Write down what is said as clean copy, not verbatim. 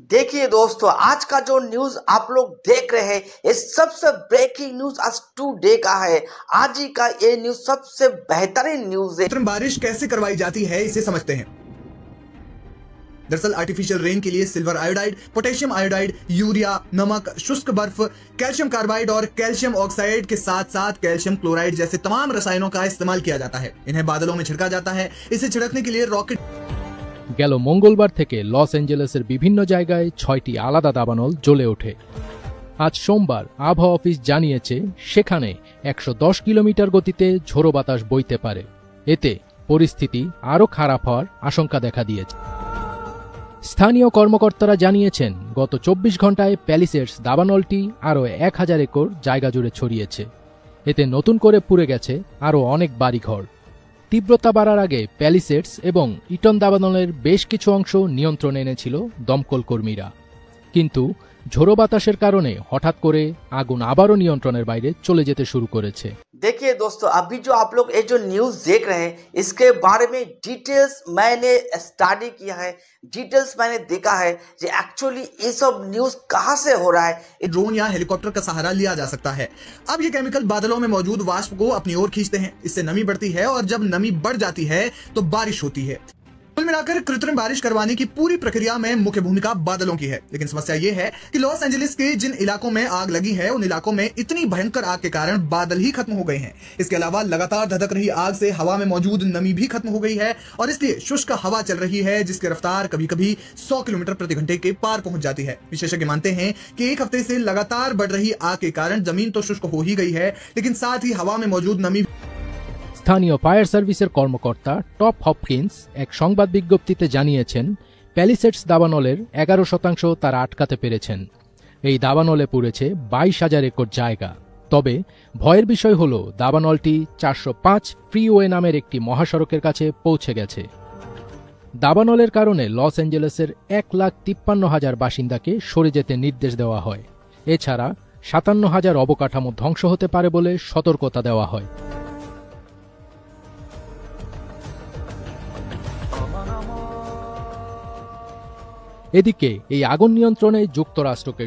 देखिए दोस्तों, आज का जो न्यूज आप लोग देख रहे हैं ये सबसे ब्रेकिंग न्यूज आज टुडे का है। आज ही का ये न्यूज सबसे बेहतरीन न्यूज है। बारिश कैसे करवाई जाती है इसे समझते हैं। दरअसल आर्टिफिशियल रेन के लिए silver iodide, potassium iodide, urea, नमक, शुष्क बर्फ, कैल्शियम कार्बाइड और कैल्शियम ऑक्साइड के साथ साथ कैल्शियम क्लोराइड जैसे तमाम रसायनों का इस्तेमाल किया जाता है। इन्हें बादलों में छिड़का जाता है। इसे छिड़कने के लिए रॉकेट গেল মঙ্গলবার থেকে লস অ্যাঞ্জেলেসের বিভিন্ন জায়গায় ৬টি আলাদা দাবানল জ্বলে ওঠে। আজ সোমবার আবহাওয়া অফিস জানিয়েছে সেখানে ১১০ কিলোমিটার গতিতে ঝোড়ো বাতাস বইতে পারে। এতে পরিস্থিতি আরও খারাপ হওয়ার আশঙ্কা দেখা দিয়েছে। স্থানীয় কর্মকর্তারা জানিয়েছেন গত ২৪ ঘন্টায় প্যালিসেডস দাবানলটি আরও ১,০০০ একর জায়গা জুড়ে ছড়িয়েছে। এতে নতুন করে পুড়ে গেছে আরও অনেক বাড়িঘর। তীব্রতা বাড়ার আগে প্যালিসেডস এবং ইটন দাবানলের বেশ কিছু অংশ নিয়ন্ত্রণে এনেছিল দমকল কর্মীরা, কিন্তু ঝোড়ো বাতাসের কারণে হঠাৎ করে আগুন আবারও নিয়ন্ত্রণের বাইরে চলে যেতে শুরু করেছে। देखिए दोस्तों, अभी जो आप लोग ये जो न्यूज देख रहे हैं इसके बारे में डिटेल्स मैंने स्टडी किया है, डिटेल्स मैंने देखा है कि एक्चुअली ये सब न्यूज कहां से हो रहा है। ड्रोन या हेलीकॉप्टर का सहारा लिया जा सकता है। अब ये केमिकल बादलों में मौजूद वाष्प को अपनी ओर खींचते हैं। इससे नमी बढ़ती है और जब नमी बढ़ जाती है तो बारिश होती है। कुल मिलाकर कृत्रिम बारिश करवाने की पूरी प्रक्रिया में मुख्य भूमिका बादलों की है। लेकिन समस्या ये है कि लॉस एंजलिस के जिन इलाकों में आग लगी है उन इलाकों में इतनी भयंकर आग के कारण बादल ही खत्म हो गए हैं। इसके अलावा लगातार धधक रही आग से हवा में मौजूद नमी भी खत्म हो गई है और इसलिए शुष्क हवा चल रही है, जिसकी रफ्तार कभी कभी 100 किलोमीटर प्रति घंटे के पार पहुंच जाती है। विशेषज्ञ मानते हैं कि एक हफ्ते से लगातार बढ़ रही आग के कारण जमीन तो शुष्क हो ही गई है, लेकिन साथ ही हवा में मौजूद नमी। স্থানীয় ফায়ার সার্ভিসের কর্মকর্তা টপ হপকিন্স এক সংবাদ বিজ্ঞপ্তিতে জানিয়েছেন প্যালিসেডস দাবানলের 11% তারা আটকাতে পেরেছেন। এই দাবানলে পুড়েছে 22,000 একর জায়গা। তবে ভয়ের বিষয় হল দাবানলটি 405 ফ্রিওয়ে নামের একটি মহাসড়কের কাছে পৌঁছে গেছে। দাবানলের কারণে লস অ্যাঞ্জেলেসের 1,53,000 বাসিন্দাকে সরে যেতে নির্দেশ দেওয়া হয়। এছাড়া 57,000 অবকাঠামো ধ্বংস হতে পারে বলে সতর্কতা দেওয়া হয়। এদিকে এই আগুন নিয়ন্ত্রণে যুক্তরাষ্ট্রকে